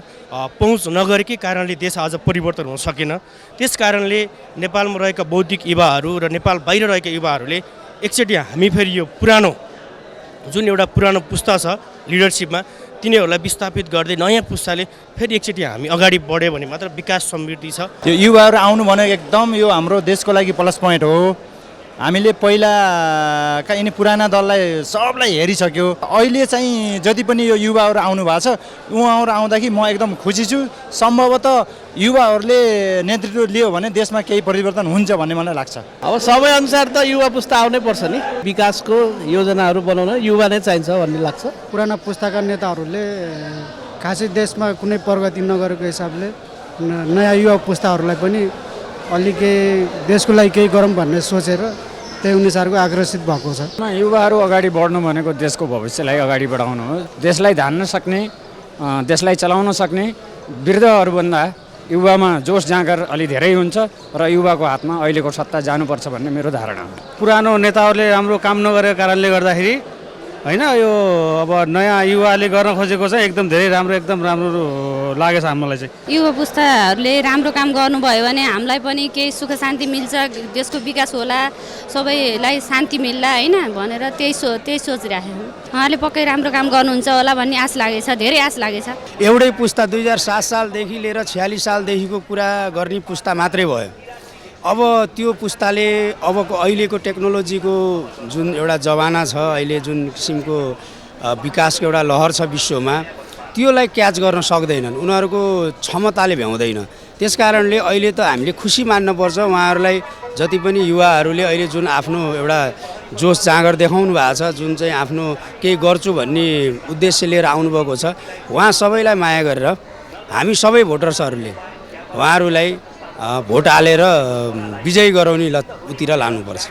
पहुँच नगरेकै कारणले देश आज परिवर्तन हुन सकेन। त्यस कारणले नेपालमा रहेका बौद्धिक युवाहरू र नेपाल बाहिर रहेका युवाहरूले एकचोटि हामी फेरि यो पुरानो जुन एउटा पुरानो पुस्ता छ लिडरसिपमा तिनीहरूलाई विस्थापित गर्दै नयाँ पुस्ताले फेरि एकचोटि हामी अगाडि बढ्यो भने मात्र विकास समृद्धि छ। यो युवाहरू आउनु भनेको एकदम यो हाम्रो देशको लागि प्लस पोइन्ट हो। हामीले पहिलाका यिनी पुराना दललाई सबलाई हेरिसक्यो। अहिले चाहिँ जति पनि यो युवाहरू आउनु भएको छ, उहाँहरू आउँदाखेरि म एकदम खुसी छु। सम्भवतः युवाहरूले नेतृत्व लियो भने देशमा केही परिवर्तन हुन्छ भन्ने मलाई लाग्छ। अब समय अनुसार त युवा पुस्ता आउनै पर्छ नि, विकासको योजनाहरू बनाउन युवा नै चाहिन्छ भन्ने लाग्छ। पुराना पुस्ताका नेताहरूले खासै देशमा कुनै प्रगति नगरेको हिसाबले नयाँ युवा पुस्ताहरूलाई पनि अलिकति देशको लागि केही गरौँ भन्ने सोचेर त्यही अनुसारको आकर्षित भएको छ। युवाहरू अगाडि बढ्नु भनेको देशको भविष्यलाई अगाडि बढाउनु हो। देशलाई धान्न सक्ने, देशलाई चलाउन सक्ने वृद्धहरूभन्दा युवामा जोस जाँगर अलि धेरै हुन्छ र युवाको हातमा अहिलेको सत्ता जानुपर्छ भन्ने मेरो धारणा हो। पुरानो नेताहरूले राम्रो काम नगरेको कारणले गर्दाखेरि होइन, यो अब नयाँ युवाले गर्न खोजेको चाहिँ एकदम धेरै राम्रो, एकदम राम्रो लागेछ हामीलाई चाहिँ। युवा पुस्ताहरूले राम्रो काम गर्नुभयो भने हामीलाई पनि केही सुख शान्ति मिल्छ, देशको विकास होला, सबैलाई शान्ति मिल्ला होइन भनेर त्यही सोचिराखेको। उहाँले पक्कै राम्रो काम गर्नुहुन्छ होला भन्ने आश लागेछ, धेरै आश लागेछ। एउटै पुस्ता 2007 सालदेखि लिएर 46 सालदेखिको कुरा गर्ने पुस्ता मात्रै भयो। अब त्यो पुस्ताले अबको अहिलेको टेक्नोलोजीको जुन एउटा जमाना छ, अहिले जुन किसिमको विकासको एउटा लहर छ विश्वमा, त्योलाई क्याच गर्न सक्दैनन्, उनीहरूको क्षमताले भ्याउँदैन। त्यस कारणले अहिले त हामीले खुसी मान्नुपर्छ उहाँहरूलाई। जति पनि युवाहरूले अहिले जुन आफ्नो एउटा जोस जाँगर देखाउनु भएको छ, जुन चाहिँ आफ्नो केही गर्छु भन्ने उद्देश्य लिएर आउनुभएको छ, उहाँ सबैलाई माया गरेर हामी सबै भोटर्सहरूले उहाँहरूलाई भोट हालेर विजयी गराउने उतिर लानुपर्छ।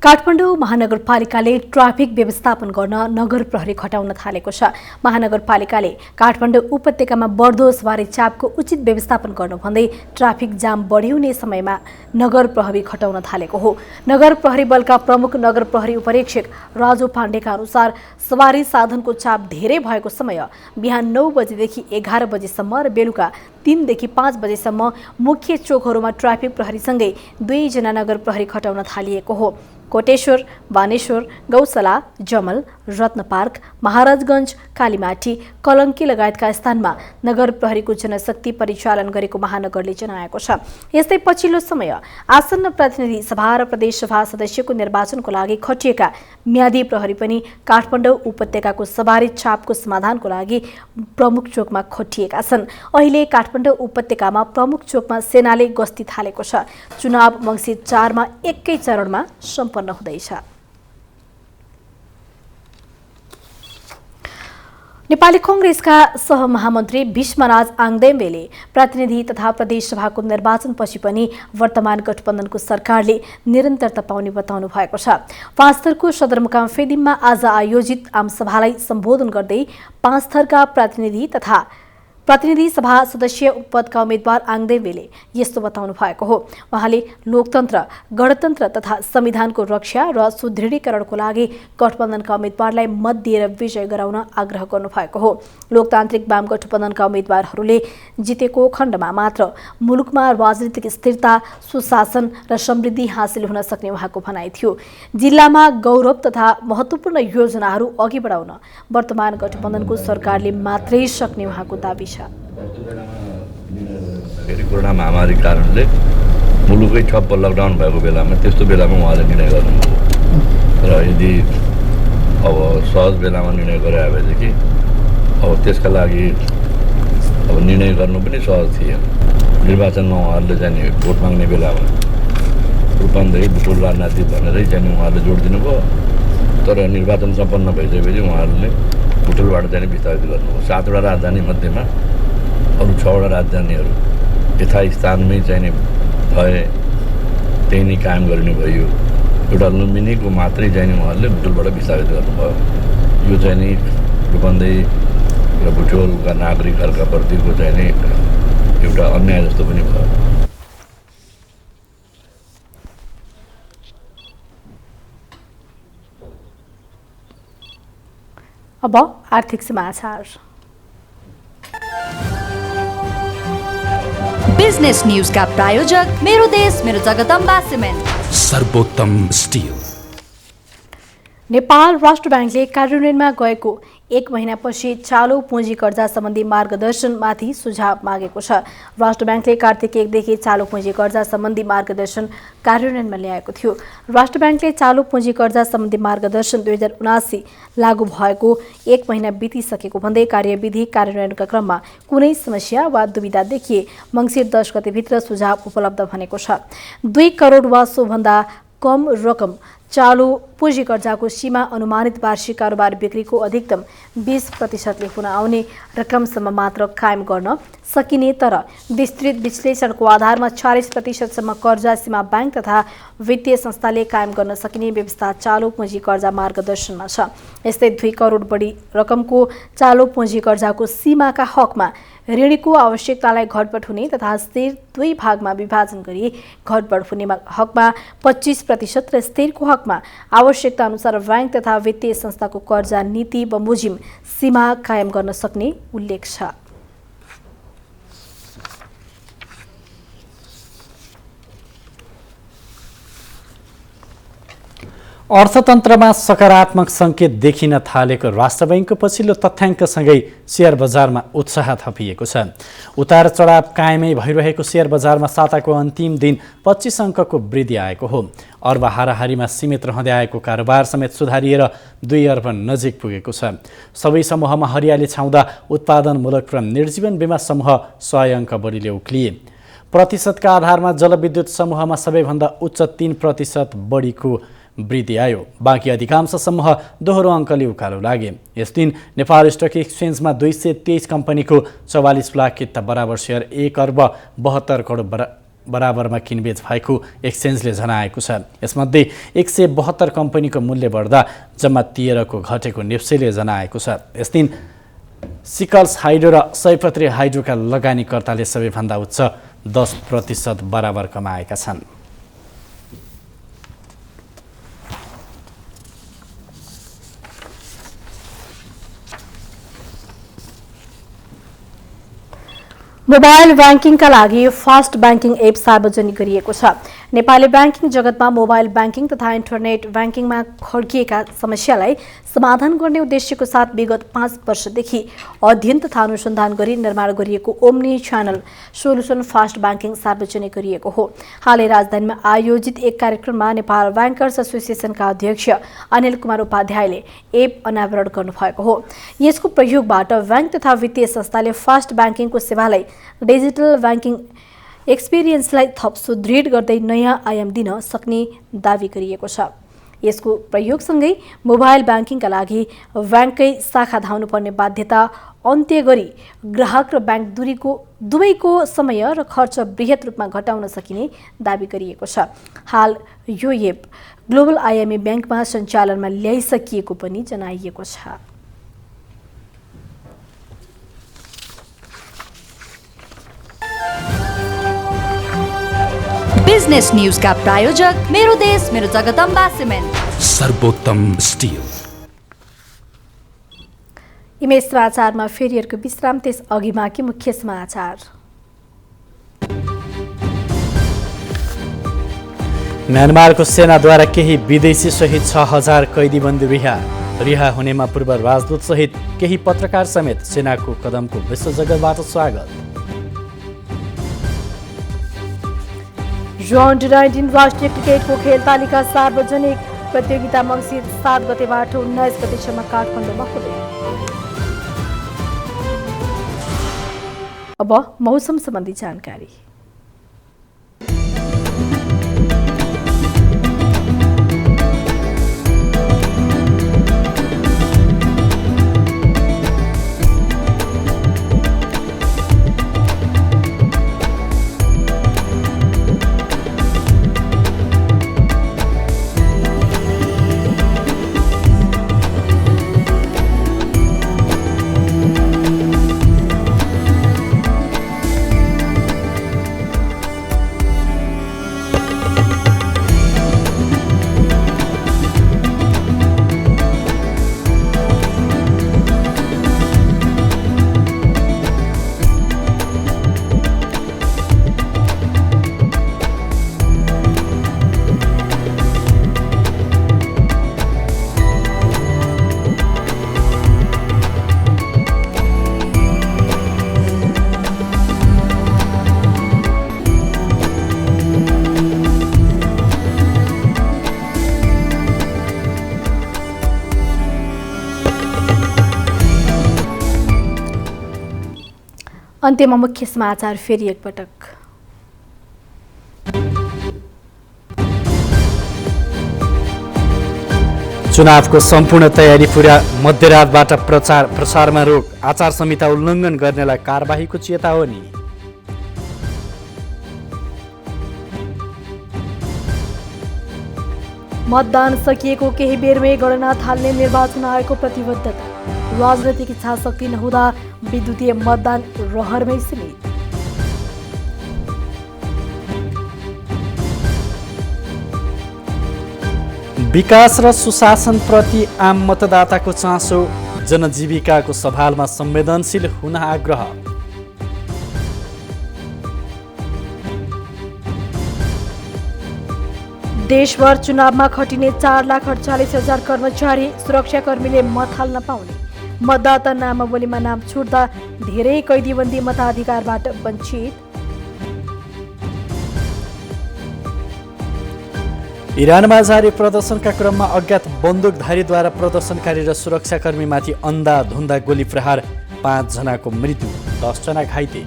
काठमाडौँ महानगरपालिकाले ट्राफिक व्यवस्थापन गर्न नगर प्रहरी खटाउन थालेको छ। महानगरपालिकाले काठमाडौँ उपत्यकामा बढ्दो सवारी चापको उचित व्यवस्थापन गर्नु भन्दै ट्राफिक जाम बढ्युने समयमा नगर प्रहरी खटाउन थालेको हो। नगर प्रहरी बलका प्रमुख नगर प्रहरी उपरीक्षक राजु पाण्डेका अनुसार सवारी साधनको चाप धेरै भएको समय बिहान 9 बजेदेखि 11 बजेसम्म र बेलुका 3 देखि 5 बजेसम्म मुख्य चोकहरूमा ट्राफिक प्रहरीसँगै 2 जना नगर प्रहरी खटाउन थालिएको हो। कोटेश्वर, बानेश्वर, गौसला, जमल, रत्न पार्क, महाराजगञ्ज, कालीमाटी, कलङ्की लगायतका स्थानमा नगर प्रहरीको जनशक्ति परिचालन गरेको महानगरले जनाएको छ। यस्तै पछिल्लो समय आसन्न प्रतिनिधि सभा र प्रदेश सभा सदस्यको निर्वाचनको लागि खटिएका म्यादी प्रहरी पनि काठमाडौँ उपत्यकाको सवारी चापको समाधानको लागि प्रमुख चोकमा खटिएका छन्। अहिले काठमाडौँ उपत्यकामा प्रमुख चोकमा सेनाले गस्ती थालेको छ। चुनाव मङ्सिर 4 मा एकै चरणमा सम्पन्न हुँदैछ। नेपाली कांग्रेसका सहमहामन्त्री भीष्मराज आङदेम्बेले प्रतिनिधि तथा प्रदेश सभाको निर्वाचनपछि पनि वर्तमान गठबन्धनको सरकारले निरन्तरता पाउने बताउनु भएको छ। पाँचथरको सदरमुकाम फेदिममा आज आयोजित आमसभालाई सम्बोधन गर्दै पाँचथरका प्रतिनिधि तथा प्रतिनिधि सभा सदस्य पदका उम्मेद्वार आङदेवीले यस्तो बताउनु भएको हो। उहाँले लोकतन्त्र, गणतन्त्र तथा संविधानको रक्षा र सुदृढीकरणको लागि गठबन्धनका उम्मेद्वारलाई मत दिएर विजय गराउन आग्रह गर्नु भएको हो। लोकतान्त्रिक वाम गठबन्धनका उम्मेद्वारहरूले जितेको खण्डमा मात्र मुलुकमा राजनीतिक स्थिरता, सुशासन र समृद्धि हासिल हुन सक्ने उहाँको भनाइ थियो। जिल्लामा गौरव तथा महत्त्वपूर्ण योजनाहरू अघि बढाउन वर्तमान गठबन्धनको सरकारले मात्रै सक्ने उहाँको दाबी छ। कोरोना महामारी कारणले मुलुकै ठप्प लकडाउन भएको बेलामा त्यस्तो बेलामा उहाँले निर्णय गर्नुभयो र यदि अब सहज बेलामा निर्णय गरे भएदेखि अब त्यसका लागि अब निर्णय गर्नु पनि सहज थिएन। निर्वाचनमा उहाँहरूले चाहिँ भोट माग्ने बेलामा रूपन्देही बुटोल राजनीति भनेरै चाहिँ उहाँहरूले जोड दिनुभयो, तर निर्वाचन सम्पन्न भइसकेपछि उहाँहरूले बुटोलबाट चाहिँ विस्तारित गर्नुभयो। 7वटा राजधानी मध्येमा अरू 6वटा राजधानीहरू यथास्थानमै चाहिँ भए त्यही नै कायम गरिने भयो। एउटा लुम्बिनीको मात्रै चाहिँ उहाँहरूले बुटोलबाट विस्तारित गर्नुभयो। यो चाहिँ नि रूपन्देही र बुटोलका नागरिकहरूका प्रतिको चाहिँ नि एउटा अन्याय जस्तो पनि भयो। अब आर्थिक समाचार। बिजनेस न्यूज का प्रायोजक मेरो देश मेरो जगदम्बा सिमेन्ट, सर्वोत्तम स्टिल। नेपाल राष्ट्र ब्याङ्कले कार्यान्वयनमा गएको 1 महिनापछि चालु पुँजी कर्जा सम्बन्धी मार्गदर्शनमाथि सुझाव मागेको छ। राष्ट्र ब्याङ्कले कार्तिक 1 देखि चालु पुँजी कर्जा सम्बन्धी मार्गदर्शन कार्यान्वयनमा ल्याएको थियो। राष्ट्र ब्याङ्कले चालु पुँजी कर्जा सम्बन्धी मार्गदर्शन 2079 लागू भएको 1 महिना बितिसकेको भन्दै कार्यविधि कार्यान्वयनका क्रममा कुनै समस्या वा दुविधा देखिए मङ्सिर 10 गतेभित्र सुझाव उपलब्ध भनेको छ। 2 करोड वा सोभन्दा कम रकम चालु पुँजी कर्जाको सीमा अनुमानित वार्षिक कारोबार बिक्रीको अधिकतम 20% हुन आउने रकमसम्म मात्र कायम गर्न सकिने, तर विस्तृत विश्लेषणको आधारमा 40% कर्जा सीमा बैंक तथा वित्तीय संस्थाले कायम गर्न सकिने व्यवस्था चालु पुँजी कर्जा मार्गदर्शनमा छ। यस्तै 2 करोड बढी रकमको चालु पुँजी कर्जाको सीमाका हकमा ऋणीको आवश्यकतालाई घटबढ हुने तथा स्थिर 2 भागमा विभाजन गरी घटबढ हुने हकमा 25% र स्थिरको हकमा आवश्यकता अनुसार बैंक तथा वित्तीय संस्थाको कर्जा नीति बमोजिम सीमा कायम गर्न सक्ने उल्लेख छ। अर्थतन्त्रमा सकारात्मक सङ्केत देखिन थालेको राष्ट्र बैङ्कको पछिल्लो तथ्याङ्कसँगै सेयर बजारमा उत्साह थपिएको छ। उतार चढाव कायमै भइरहेको सेयर बजारमा साताको अन्तिम दिन 25 अङ्कको वृद्धि आएको हो। अर्ब हाराहारीमा सीमित रहँदै आएको कारोबार समेत सुधारिएर 2 अर्ब नजिक पुगेको छ। सबै समूहमा हरियाली छाउँदा उत्पादनमूलक र निर्जीवन बीमा समूह 100 अङ्क बढीले उक्लिए। प्रतिशतका आधारमा जलविद्युत समूहमा सबैभन्दा उच्च 3% बढीको वृद्धि आयो। बाँकी अधिकांश समूह दोहोरो अङ्कले उकालो लागे। यस दिन नेपाल स्टक एक्सचेन्जमा 223 कम्पनीको 44 लाख किता बराबर सेयर 1 अर्ब 72 करोड बराबरमा किनबेच भएको एक्सचेन्जले जनाएको छ। यसमध्ये 172 कम्पनीको मूल्य बढ्दा जम्मा 13 को घटेको नेप्सेले जनाएको छ। यस दिन सिकल्स हाइड्रो र सयपत्री हाइड्रोका लगानीकर्ताले सबैभन्दा उच्च 10% बराबर कमाएका छन्। मोबाइल ब्याङ्किङका लागि फास्ट ब्याङ्किङ एप सार्वजनिक गरिएको छ। नेपाली ब्याङ्किङ जगतमा मोबाइल ब्याङ्किङ तथा इन्टरनेट ब्याङ्किङमा खड्किएका समस्यालाई समाधान गर्ने उद्देश्यको साथ विगत 5 वर्षदेखि अध्ययन तथा अनुसन्धान गरी निर्माण गरिएको Omni channel solution fast banking सार्वजनिक गरिएको हो। हालै राजधानीमा आयोजित एक कार्यक्रममा नेपाल ब्याङ्कर्स एसोसिएसनका अध्यक्ष अनिल कुमार उपाध्यायले एप अनावरण गर्नुभएको हो। यसको प्रयोगबाट ब्याङ्क तथा वित्तीय संस्थाले फास्ट ब्याङ्किङको सेवालाई डिजिटल ब्याङ्किङ एक्सपिरियन्सलाई थप सुदृढ गर्दै नयाँ आयाम दिन सक्ने दावी गरिएको छ। यसको प्रयोगसँगै मोबाइल ब्याङ्किङका लागि ब्याङ्ककै शाखा धाउनुपर्ने बाध्यता अन्त्य गरी ग्राहक र ब्याङ्क दुवैको समय र खर्च बृहत रूपमा घटाउन सकिने दावी गरिएको छ। हाल यो एप ग्लोबल आइएमए ब्याङ्कमा सञ्चालनमा ल्याइसकिएको पनि जनाइएको छ। बिजनेस न्यूजका प्रायोजक मेरो देश मेरो जगदम्बा सिमेन्ट, सर्वोत्तम स्टिल। इमेज समाचारमा फेरि अर्को विश्राम, त्यस अघि बाँकी मुख्य समाचार। म्यानमारको सेनाद्वारा केही विदेशी सहित 6000 कैदीबन्दी रिहा हुनेमा पूर्व राजदूत सहित केही पत्रकार समेत सेनाको कदमको विश्व जगतबाट स्वागत। राउन्ड 19 राष्ट्रिय क्रिकेटको खेल तालिका सार्वजनिक प्रतियोगिता मङ्सिर 7 गतेबाट 19 गतेसम्म काठमाडौँमा हुँदै। अब मौसम सम्बन्धी जानकारी। अन्त्यमा मुख्य समाचार फेरि एकपटक। चुनावको सम्पूर्ण तयारी पूरा, मध्यरातबाट प्रसारमा रोक, आचार संहिता उल्लङ्घन गर्नेलाई कारबाहीको चेतावनी। मतदान सकिएको केही बेरमै गणना थाल्ने निर्वाचन आयोगको प्रतिबद्धता, राजनैतिक इच्छा शक्ति नहुँदा विद्युतीय मतदान रहरमै सीमित। विकास र सुशासनप्रति आम मतदाताको चासो, जनजीविकाको सवालमा संवेदनशील हुन आग्रह। देशभर चुनावमा खटिने 4,48,000 कर्मचारी, सुरक्षाकर्मीले मत हाल्न पाउने, मतदाता नामावलीमा नाम छुट्दा धेरै कैदीबन्दी मताधिकारबाट वञ्चित। इरानमा जारी प्रदर्शनका क्रममा अज्ञात बन्दुकधारीद्वारा प्रदर्शनकारी र सुरक्षाकर्मीमाथि अन्धाधुन्दा गोली प्रहार, 5 जनाको मृत्यु, 10 जना घाइते।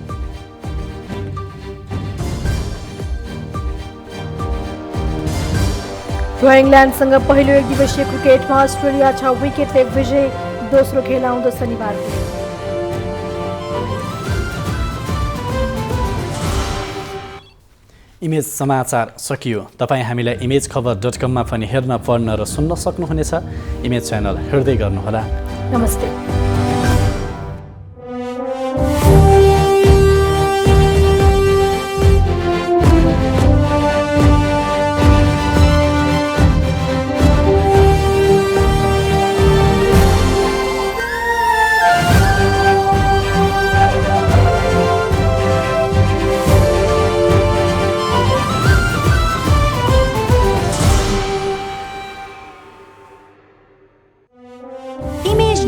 र इङ्ल्यान्डसँग पहिलो एकदिवसीय क्रिकेटमा अस्ट्रेलिया 6 विकेटले विजय, दोस्रो खेल आउँदो शनिबार। इमेज समाचार सकियो। तपाईँ हामीलाई imagekhabar.com पनि हेर्न, पढ्न र सुन्न सक्नुहुनेछ। इमेज च्यानल हेर्दै गर्नुहोला। नमस्ते।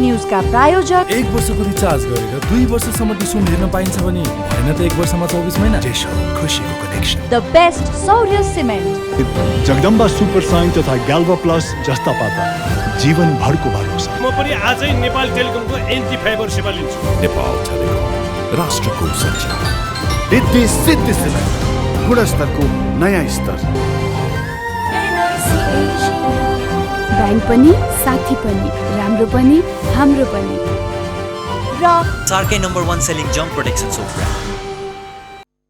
न्यूजका प्रायोजक, 1 वर्षको रिचार्ज गरेर 2 वर्षसम्म डिस्काउन्ट हेर्न पाइन्छ भने भएन त 1 वर्षमा 24 महिना। खुसीको कनेक्सन, द बेस्ट सौर्य सिमेन्ट, जगदम्बा सुपर साइन तथा ग्याल्भा प्लस जस्ता पाता जीवनभरको भरोसा। म पनि आजै नेपाल टेलिकमको एन्टी फाइबर सेवा लिन्छु। नेपाल टेलिकम, राष्ट्रको सञ्चार। रिद्धि सिद्धि सिमेन्ट, गुणस्तरको नयाँ स्तर। ब्याङ्क पनि, साथी पनि, राम्रो पनि, हाम्रो पनि। र सार्कै number 1 selling jump protection soap brand.